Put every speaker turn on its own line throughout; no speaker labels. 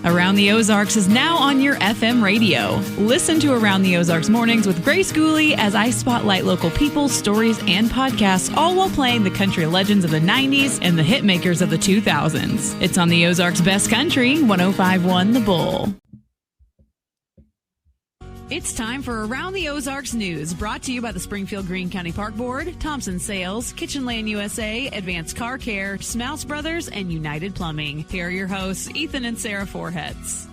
Around the Ozarks is now on your FM radio. Listen to Around the Ozarks mornings with Grace Gooley as I spotlight local people, stories, and podcasts, all while playing the country legends of the 90s and the hit makers of the 2000s. It's on the Ozarks' best country, 105.1 The Bull. It's time for Around the Ozarks News, brought to you by the Springfield Greene County Park Board, Thompson Sales, Kitchen Lane USA, Advanced Car Care, Smouse Brothers, and United Plumbing. Here are your hosts, Ethan and Sarah Foreheads.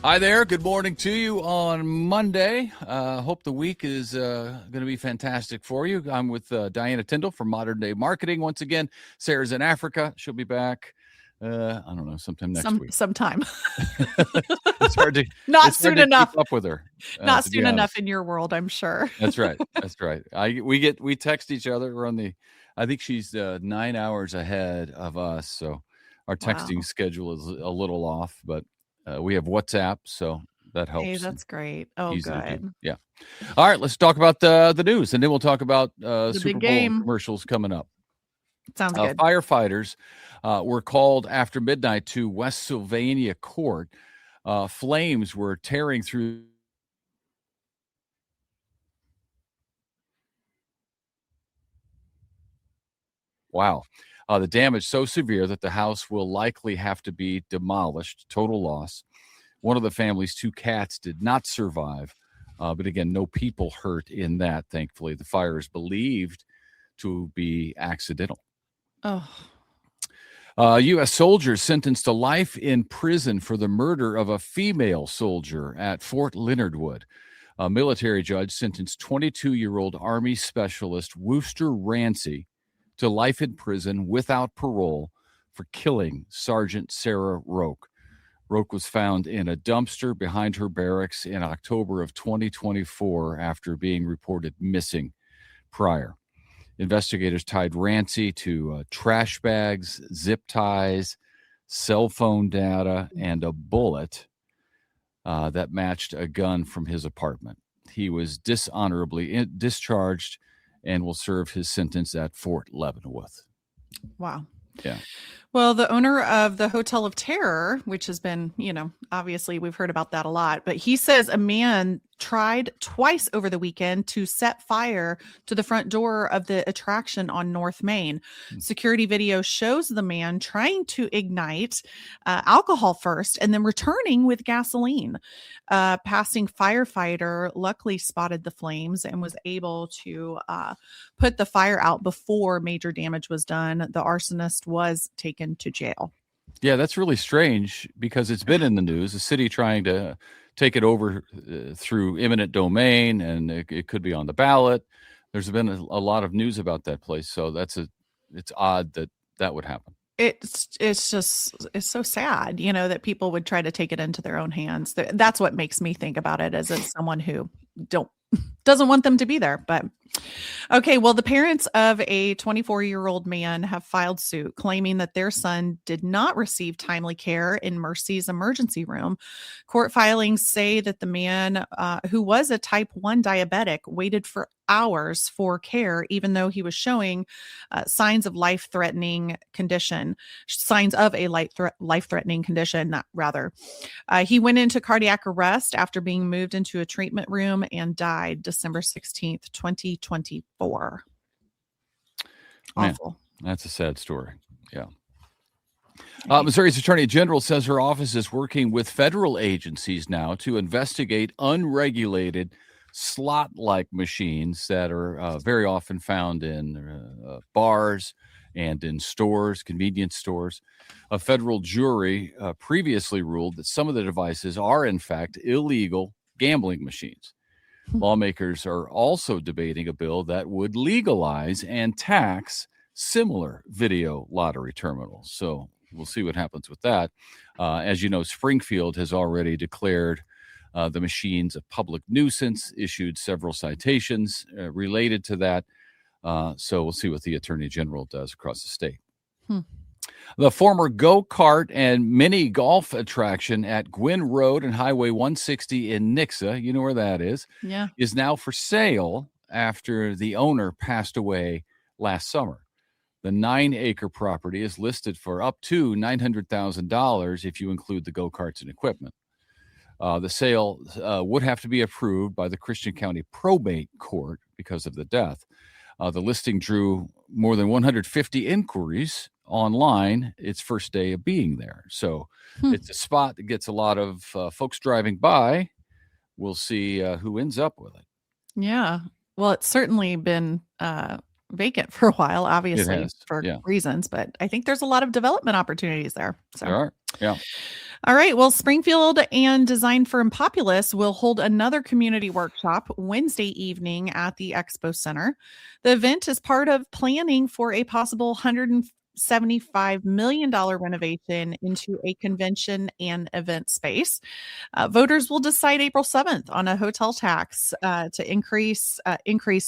Hi there. Good morning to you on Monday. Hope the week is going to be fantastic for you. I'm with Diana Tyndall from Modern Day Marketing. Once again, Sarah's in Africa. She'll be back. I don't know, sometime next week.
Sometime.
It's hard to
not soon enough.
Keep up with her.
Not soon enough in your world, I'm sure.
That's right. That's right. We text each other. We're on the. I think she's 9 hours ahead of us, so our texting schedule is a little off. But we have WhatsApp, so that helps.
Hey, that's great. Oh, good.
Yeah. All right, let's talk about the news, and then we'll talk about Super Bowl commercials coming up.
Sounds good.
Firefighters were called after midnight to West Sylvania Court. Flames were tearing through. Wow. The damage so severe that the house will likely have to be demolished. Total loss. One of the family's 2 cats did not survive. But again, no people hurt in that, thankfully. The fire is believed to be accidental.
Oh.
U.S. soldiers sentenced to life in prison for the murder of a female soldier at Fort Leonard Wood. A military judge sentenced 22-year-old Army Specialist Wooster Rancy to life in prison without parole for killing Sergeant Sarah Roque. Roque was found in a dumpster behind her barracks in October of 2024 after being reported missing prior. Investigators tied Rancy to trash bags, zip ties, cell phone data, and a bullet that matched a gun from his apartment. He was dishonorably discharged and will serve his sentence at Fort Leavenworth.
Wow.
Yeah.
Well, the owner of the Hotel of Terror, which has been, obviously we've heard about that a lot, but he says a man tried twice over the weekend to set fire to the front door of the attraction on North Main. Security video shows the man trying to ignite alcohol first and then returning with gasoline. Passing firefighter luckily spotted the flames and was able to put the fire out before major damage was done. The arsonist was taken to jail.
Yeah, that's really strange because it's been in the news. The city trying to take it over through eminent domain, and it could be on the ballot. There's been a lot of news about that place, so it's odd that would happen.
It's so sad, that people would try to take it into their own hands. That's what makes me think about it as someone who doesn't want them to be there. But okay, well, the parents of a 24-year-old man have filed suit claiming that their son did not receive timely care in Mercy's emergency room. Court filings say that the man, who was a type 1 diabetic, waited for hours for care, even though he was showing signs of a life-threatening condition. He went into cardiac arrest after being moved into a treatment room and died December 16th, 2024. Awful.
Man, that's a sad story. Yeah. Missouri's Attorney General says her office is working with federal agencies now to investigate unregulated slot-like machines that are very often found in bars and in stores, convenience stores. A federal jury previously ruled that some of the devices are, in fact, illegal gambling machines. Lawmakers are also debating a bill that would legalize and tax similar video lottery terminals. So we'll see what happens with that. As you know, Springfield has already declared the machines a public nuisance, issued several citations related to that. So we'll see what the Attorney General does across the state. The former go-kart and mini golf attraction at Gwynn Road and Highway 160 in Nixa, you know where that is, is now for sale after the owner passed away last summer. The 9-acre property is listed for up to $900,000 if you include the go-karts and equipment. The sale would have to be approved by the Christian County Probate Court because of the death. The listing drew more than 150 inquiries online its first day of being there. So it's a spot that gets a lot of folks driving by. We'll see who ends up with it.
Yeah. Well, it's certainly been vacant for a while, obviously, for reasons, but I think there's a lot of development opportunities there. So.
There are. Yeah.
All right. Well, Springfield and Design Firm Populous will hold another community workshop Wednesday evening at the Expo Center. The event is part of planning for a possible $175 million renovation into a convention and event space. Voters will decide April 7th on a hotel tax to increase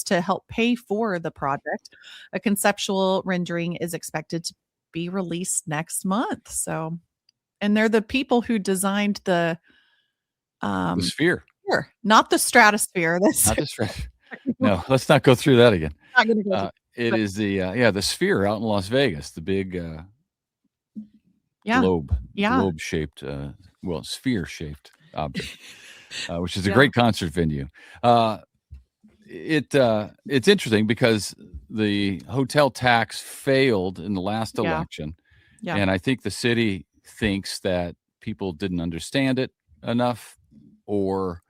to help pay for the project. A conceptual rendering is expected to be released next month. So. And they're the people who designed the
sphere,
not the stratosphere.
Not the stratosphere. No, let's not go through that again.
Not gonna go
it is the sphere out in Las Vegas, the big globe-shaped, sphere-shaped object, which is a great concert venue. It's interesting because the hotel tax failed in the last election, and I think the city thinks that people didn't understand it enough, or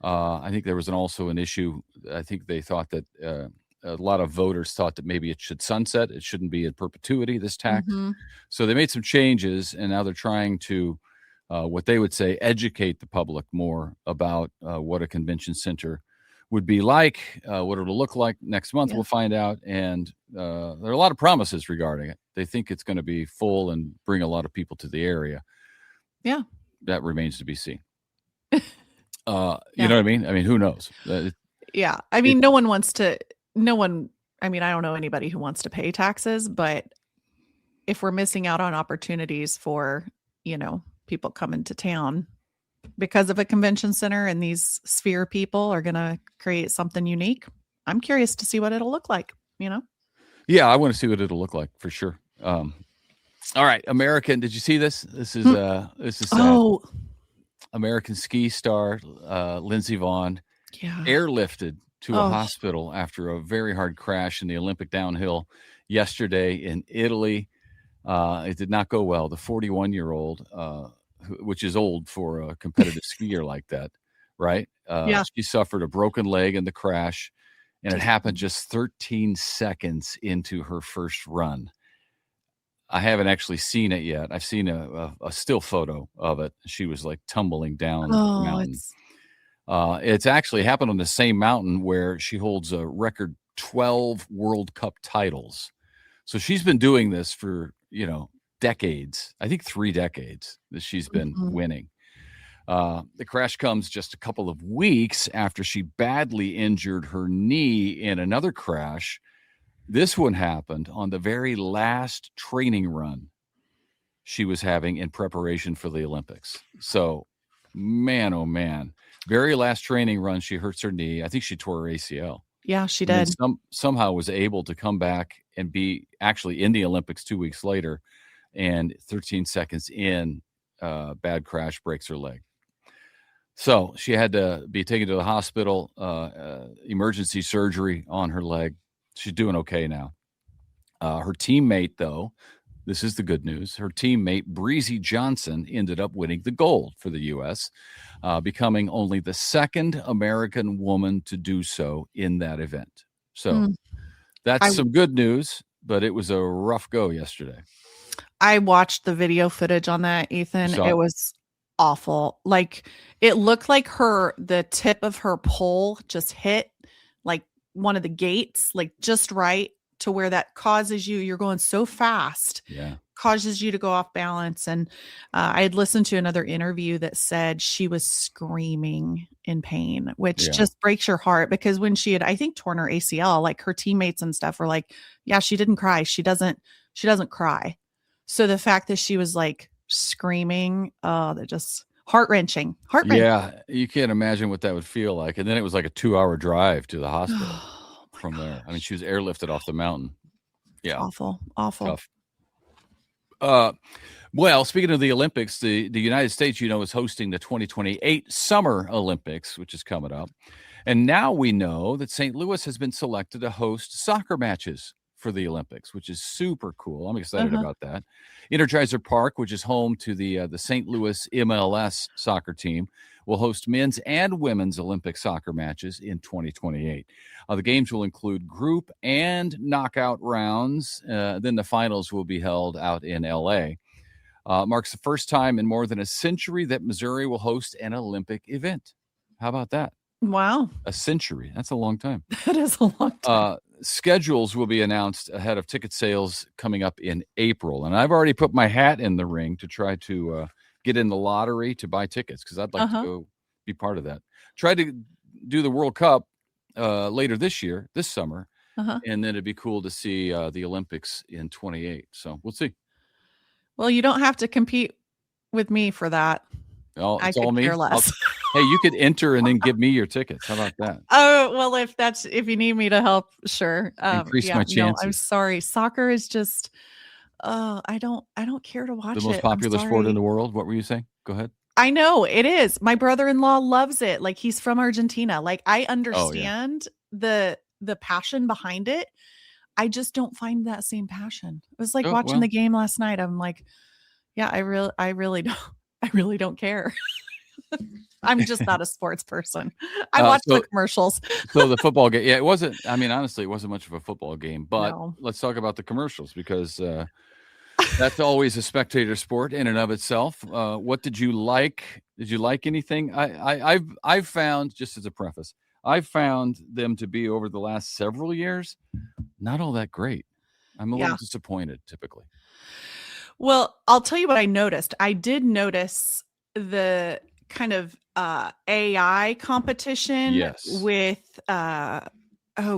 I think there was also an issue. I think they thought that a lot of voters thought that maybe it should sunset. It shouldn't be in perpetuity, this tax. So they made some changes, and now they're trying to, what they would say, educate the public more about what a convention center would be like, what it'll look like. Next month, we'll find out. And there are a lot of promises regarding it. They think it's going to be full and bring a lot of people to the area. Yeah. That remains to be seen. You know what I mean? I mean, who knows?
I mean, I don't know anybody who wants to pay taxes, but if we're missing out on opportunities for, people coming to town because of a convention center and these sphere people are going to create something unique, I'm curious to see what it'll look like,
Yeah, I want to see what it'll look like for sure. All right, American. Did you see this? This is sad. American ski star Lindsey Vonn airlifted to a hospital after a very hard crash in the Olympic downhill yesterday in Italy. It did not go well. The 41-year-old, which is old for a competitive skier like that, right? She suffered a broken leg in the crash, and it happened just 13 seconds into her first run. I haven't actually seen it yet. I've seen a still photo of it. She was like tumbling down the mountain. It's actually happened on the same mountain where she holds a record 12 World Cup titles. So she's been doing this for, decades. I think 3 decades that she's been winning. The crash comes just a couple of weeks after she badly injured her knee in another crash. This one happened on the very last training run she was having in preparation for the Olympics. So, man, oh man, very last training run, she hurts her knee. I think she tore her ACL.
Yeah, she did.
Somehow was able to come back and be actually in the Olympics 2 weeks later, and 13 seconds in, bad crash, breaks her leg. So she had to be taken to the hospital, emergency surgery on her leg. She's doing okay now. Her teammate, though, this is the good news. Her teammate, Breezy Johnson, ended up winning the gold for the U.S., becoming only the second American woman to do so in that event. So that's some good news, but it was a rough go yesterday.
I watched the video footage on that, Ethan. It was awful. Like, it looked like the tip of her pole just hit like one of the gates, like just right to where that causes you're going so fast, causes you to go off balance. And I had listened to another interview that said she was screaming in pain, which just breaks your heart, because when she had, I think, torn her ACL, like her teammates and stuff were like, yeah, she didn't cry. She doesn't cry. So the fact that she was like screaming, that just heart-wrenching.
Yeah, you can't imagine what that would feel like. And then it was like a 2-hour drive to the hospital from there. I mean, she was airlifted off the mountain. Yeah.
Awful.
Tough. Well, speaking of the Olympics, the United States, is hosting the 2028 Summer Olympics, which is coming up. And now we know that St. Louis has been selected to host soccer matches for the Olympics, which is super cool. I'm excited about that. Energizer Park, which is home to the St. Louis MLS soccer team, will host men's and women's Olympic soccer matches in 2028. The games will include group and knockout rounds. Then the finals will be held out in L.A. Marks the first time in more than a century that Missouri will host an Olympic event. How about that?
Wow.
A century. That's a long time.
That is a long time.
Schedules will be announced ahead of ticket sales coming up in April. And I've already put my hat in the ring to try to get in the lottery to buy tickets because I'd like to go be part of that. Try to do the World Cup later this summer. And then it'd be cool to see the Olympics in 28. So we'll see.
Well, you don't have to compete with me for that.
Oh, it's
I
all
could
me.
care less.
Hey, you could enter and then give me your tickets. How about that?
Oh, well, if you need me to help, sure.
Increase my chances.
No, I'm sorry. Soccer is just, I don't care to watch it.
The most popular sport in the world. What were you saying? Go ahead.
I know it is. My brother-in-law loves it. Like he's from Argentina. Like I understand the passion behind it. I just don't find that same passion. It was like watching the game last night. I'm like, yeah, I really don't care. I'm just not a sports person. I watch the commercials.
So the football game, it wasn't. I mean, honestly, it wasn't much of a football game. But let's talk about the commercials because that's always a spectator sport in and of itself. What did you like? Did you like anything? I've found, just as a preface, I've found them to be over the last several years not all that great. I'm a little disappointed typically.
Well, I'll tell you what I noticed. I did notice the kind of AI competition with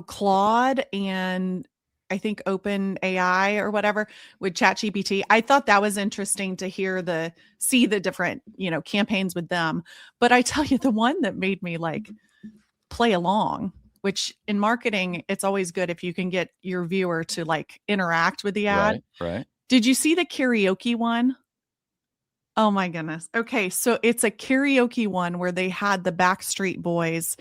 Claude and I think Open AI or whatever with ChatGPT. I thought that was interesting to see the different, campaigns with them. But I tell you, the one that made me like play along, which in marketing, it's always good if you can get your viewer to like interact with the ad.
Right.
Did you see the karaoke one? Oh my goodness. Okay. So it's a karaoke one where they had the Backstreet Boys,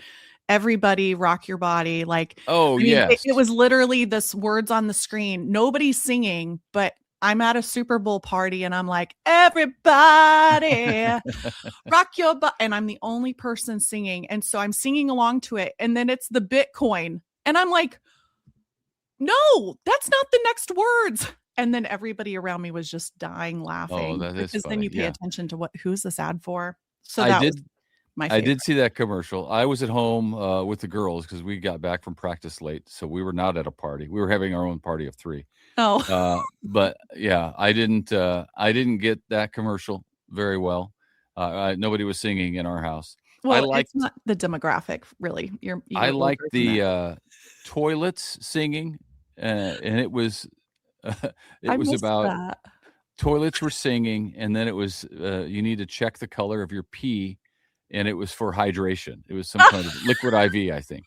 Everybody Rock Your Body. Like, it was literally this words on the screen. Nobody's singing, but I'm at a Super Bowl party and I'm like, everybody rock your body. And I'm the only person singing. And so I'm singing along to it. And then it's the Bitcoin. And I'm like, no, that's not the next words. And then everybody around me was just dying laughing.
Oh, that is
because
funny.
Then you pay attention to who's this ad for. So
that
was my favorite.
I did see that commercial. I was at home with the girls because we got back from practice late. So we were not at a party. We were having our own party of 3.
Oh,
but yeah, I didn't get that commercial very well. Nobody was singing in our house.
Well, it's not the demographic, really.
I liked the toilets singing, and it was about
that.
Toilets were singing, and then it was you need to check the color of your pee, and it was for hydration. It was some kind of liquid IV, I think.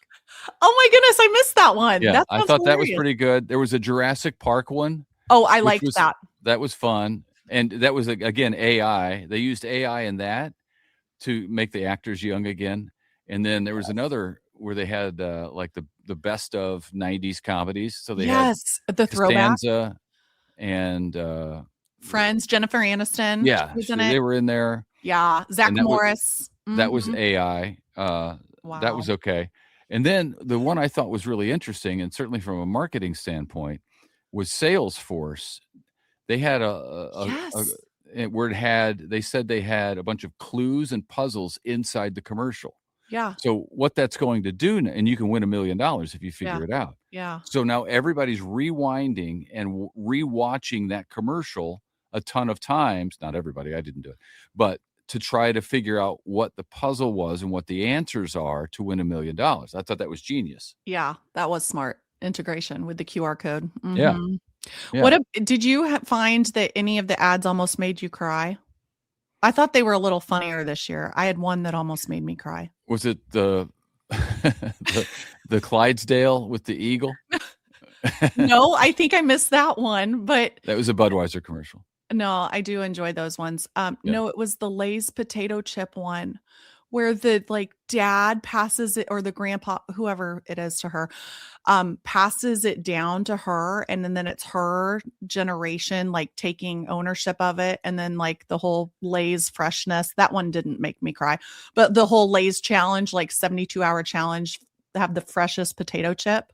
Oh my goodness, I missed that one.
Yeah, I thought that was pretty good. There was a Jurassic Park one.
Oh, I liked that.
That was fun. And that was, again, AI. They used AI in that to make the actors young again. And then there was another where they had like the best of 90s comedies. So they had
the throwback.
Costanza and
Friends, Jennifer Aniston.
Yeah, they were in there.
Yeah, Zach Morris.
That was AI.
Wow.
That was okay. And then the one I thought was really interesting, and certainly from a marketing standpoint, was Salesforce. They had they said they had a bunch of clues and puzzles inside the commercial.
Yeah.
So what that's going to do, and you can win $1 million if you figure it out.
Yeah.
So now everybody's rewinding and rewatching that commercial a ton of times. Not everybody, I didn't do it, but to try to figure out what the puzzle was and what the answers are to win $1 million. I thought that was genius.
Yeah, that was smart integration with the QR code. Mm-hmm.
Yeah.
Did you find that any of the ads almost made you cry? I thought they were a little funnier this year. I had one that almost made me cry.
Was it the Clydesdale with the eagle?
No, I think I missed that one, but
That was a Budweiser commercial.
no, I do enjoy those ones.
Yeah.
No, it was the Lay's potato chip one where the like dad passes it, or the grandpa, whoever it is to her, passes it down to her, and then it's her generation like taking ownership of it, and then like the whole Lay's freshness. That one didn't make me cry, but the whole Lay's challenge, like 72-hour challenge, have the freshest potato chip.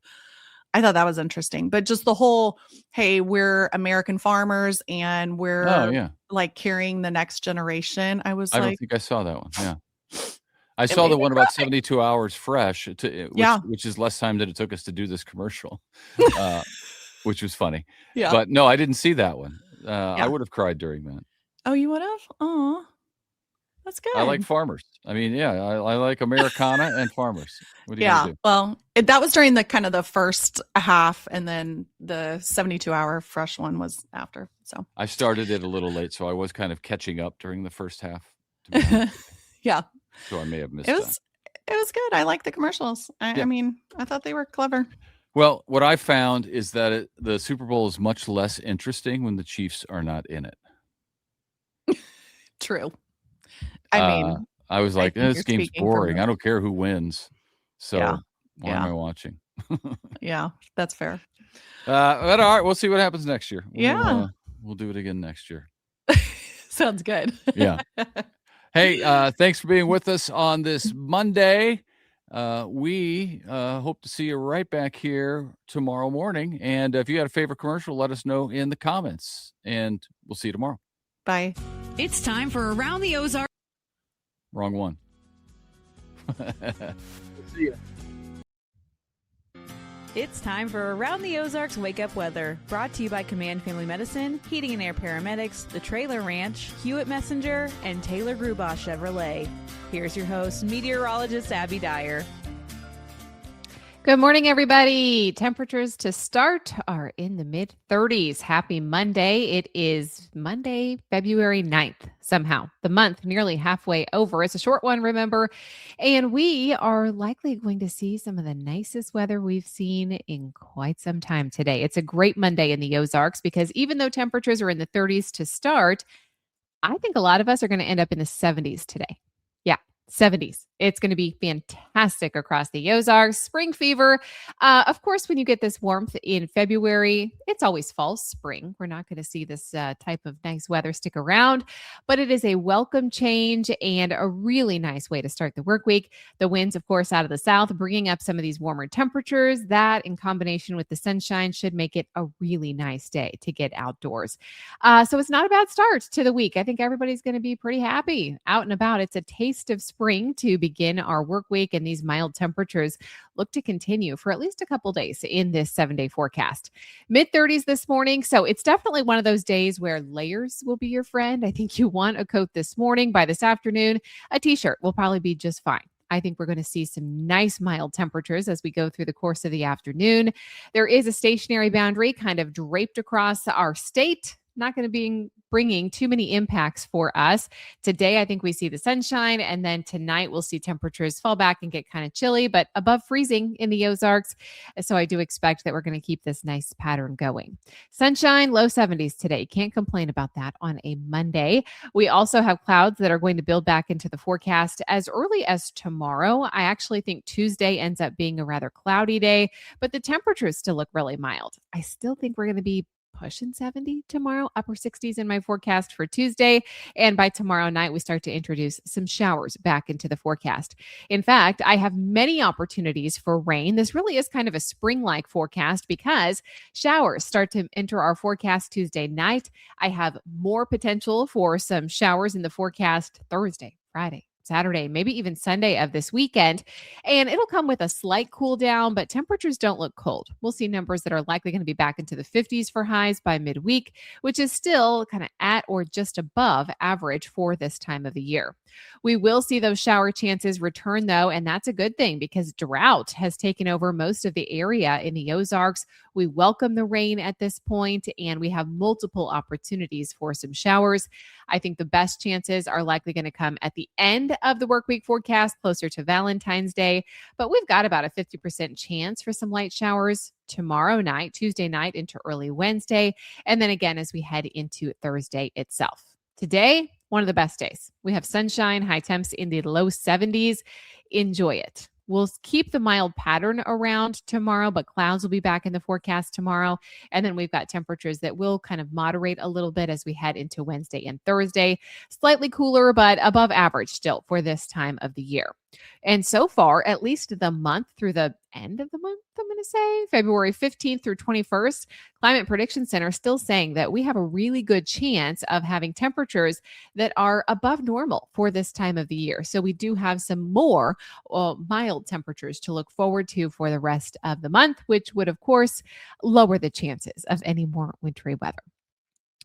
I thought that was interesting, but just the whole, hey, we're American farmers and
Oh,
we're
yeah.
like carrying the next generation. I was
I don't
like,
think I saw that one. Yeah. I
it
saw
made
the
me
one
cry.
about 72 hours fresh,
Yeah.
which is less time than it took us to do this commercial, which was funny.
Yeah.
But no, I didn't see that one. I
Yeah.
would have cried during that.
Oh, you would have? Oh, that's good.
I like farmers. I mean, yeah, I like Americana and farmers. What are you
Yeah.
gonna do?
Well, that was during the kind of the first half, and then the 72-hour fresh one was after. So
I started it a little late, so I was kind of catching up during the first half. To be honest with
yeah,
you. So I may have missed
it
that.
was good. I like the commercials.
Yeah.
I mean, I thought they were clever.
Well, what I found is that the Super Bowl is much less interesting when the Chiefs are not in it.
True. I mean,
I was like,
think
this
you're
game's
speaking from
boring.
the-
I don't care who wins. So
Yeah.
why am I watching?
yeah, that's fair.
But all right, we'll see what happens next year.
Yeah.
We'll do it again next year.
Sounds good.
Yeah. Hey, thanks for being with us on this Monday. We hope to see you right back here tomorrow morning. And if you got a favorite commercial, let us know in the comments. And we'll see you tomorrow.
Bye.
It's time for Around the Ozarks.
Wrong one.
See ya.
It's time for Around the Ozarks Wake Up Weather, brought to you by Command Family Medicine, Heating and Air Paramedics, The Trailer Ranch, Hewitt Messenger, and Taylor Grubaugh Chevrolet. Here's your host, meteorologist Abby Dyer.
Good morning, everybody. Temperatures to start are in the mid-30s. Happy Monday. It is Monday, February 9th. Somehow, the month nearly halfway over. It's a short one, remember, and we are likely going to see some of the nicest weather we've seen in quite some time today. It's a great Monday in the Ozarks because even though temperatures are in the 30s to start, I think a lot of us are going to end up in the 70s today. Yeah, 70s. It's going to be fantastic across the Ozarks. Spring fever. Of course, when you get this warmth in February, it's always false spring. We're not going to see this type of nice weather stick around, but it is a welcome change and a really nice way to start the work week. The winds, of course, out of the south, bringing up some of these warmer temperatures. That, in combination with the sunshine, should make it a really nice day to get outdoors. So it's not a bad start to the week. I think everybody's going to be pretty happy out and about. It's a taste of spring to begin our work week, and these mild temperatures look to continue for at least a couple days in this 7-day forecast. Mid-30s this morning, so it's definitely one of those days where layers will be your friend. I think you want a coat this morning. By this afternoon, a t-shirt will probably be just fine. I think we're going to see some nice mild temperatures as we go through the course of the afternoon. There is a stationary boundary kind of draped across our state. Not going to be bringing too many impacts for us. Today, I think we see the sunshine, and then tonight we'll see temperatures fall back and get kind of chilly, but above freezing in the Ozarks. So I do expect that we're going to keep this nice pattern going. Sunshine, low 70s today. Can't complain about that on a Monday. We also have clouds that are going to build back into the forecast as early as tomorrow. I actually think Tuesday ends up being a rather cloudy day, but the temperatures still look really mild. I still think we're going to be pushing 70 tomorrow, upper 60s in my forecast for Tuesday. And by tomorrow night, we start to introduce some showers back into the forecast. In fact, I have many opportunities for rain. This really is kind of a spring-like forecast because showers start to enter our forecast Tuesday night. I have more potential for some showers in the forecast Thursday, Friday, Saturday, maybe even Sunday of this weekend. And it'll come with a slight cool down, but temperatures don't look cold. We'll see numbers that are likely going to be back into the 50s for highs by midweek, which is still kind of at or just above average for this time of the year. We will see those shower chances return, though, and that's a good thing because drought has taken over most of the area in the Ozarks. We welcome the rain at this point, and we have multiple opportunities for some showers. I think the best chances are likely going to come at the end of the work week forecast closer to Valentine's Day, but we've got about a 50% chance for some light showers tomorrow night, Tuesday night into early Wednesday, and then again as we head into Thursday itself. Today, one of the best days. We have sunshine, high temps in the low 70s. Enjoy it. We'll keep the mild pattern around tomorrow, but clouds will be back in the forecast tomorrow. And then we've got temperatures that will kind of moderate a little bit as we head into Wednesday and Thursday. Slightly cooler, but above average still for this time of the year. And so far, at least the month through the end of the month, I'm going to say February 15th through 21st, Climate Prediction Center is still saying that we have a really good chance of having temperatures that are above normal for this time of the year. So we do have some more mild temperatures to look forward to for the rest of the month, which would, of course, lower the chances of any more wintry weather.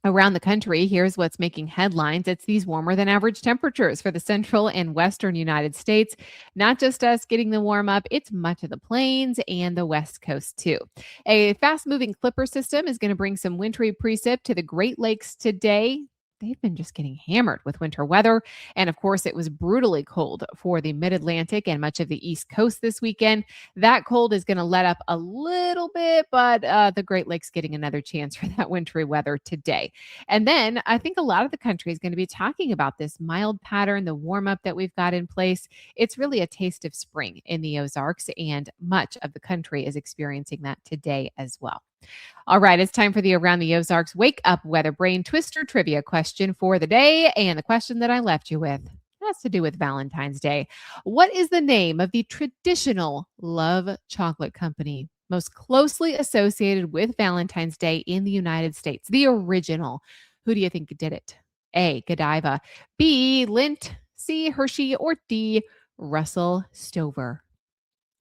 Around the country, here's what's making headlines. It's these warmer than average temperatures for the central and western United States. Not just us getting the warm up, it's much of the plains and the west coast too. A fast-moving clipper system is going to bring some wintry precip to the Great Lakes today. They've been just getting hammered with winter weather. And of course, it was brutally cold for the mid-Atlantic and much of the East Coast this weekend. That cold is going to let up a little bit, but the Great Lakes getting another chance for that wintry weather today. And then I think a lot of the country is going to be talking about this mild pattern, the warm up that we've got in place. It's really a taste of spring in the Ozarks, and much of the country is experiencing that today as well. All right, it's time for the Around the Ozarks Wake Up Weather Brain Twister trivia question for the day. And the question that I left you with has to do with Valentine's Day. What is the name of the traditional love chocolate company most closely associated with Valentine's Day in the United States? The original. Who do you think did it? A, Godiva, B, Lindt, C, Hershey, or D, Russell Stover?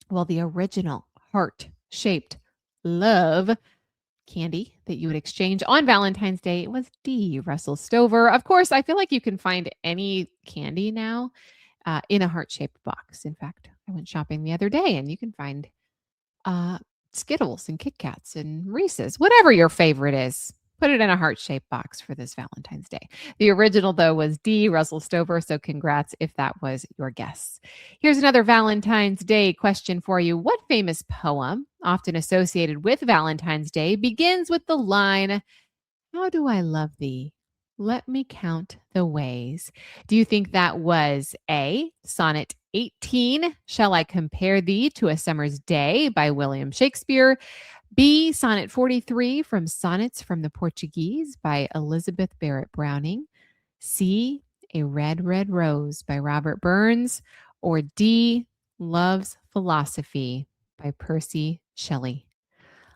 Well, the original heart-shaped love candy that you would exchange on Valentine's Day was D, Russell Stover. Of course, I feel like you can find any candy now in a heart-shaped box. In fact, I went shopping the other day and you can find Skittles and Kit Kats and Reese's, whatever your favorite is. Put it in a heart-shaped box for this Valentine's Day. The original, though, was D, Russell Stover, so congrats if that was your guess. Here's another Valentine's Day question for you. What famous poem, often associated with Valentine's Day, begins with the line, "How do I love thee? Let me count the ways"? Do you think that was A, Sonnet 18, "Shall I compare thee to a summer's day" by William Shakespeare, B, Sonnet 43 from Sonnets from the Portuguese by Elizabeth Barrett Browning, C, A Red, Red Rose by Robert Burns, or D, Love's Philosophy by Percy Shelley?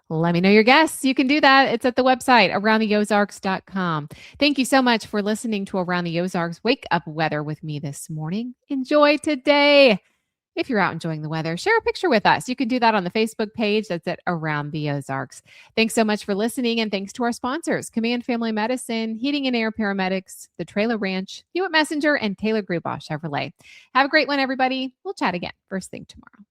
Let me know your guess. You can do that. It's at the website, aroundtheozarks.com. Thank you so much for listening to Around the Ozarks Wake Up Weather with me this morning. Enjoy today. If you're out enjoying the weather, share a picture with us. You can do that on the Facebook page. That's at Around the Ozarks. Thanks so much for listening, and thanks to our sponsors, Command Family Medicine, Heating and Air Paramedics, The Trailer Ranch, Hewitt Messenger, and Taylor Grubaugh Chevrolet. Have a great one, everybody. We'll chat again first thing tomorrow.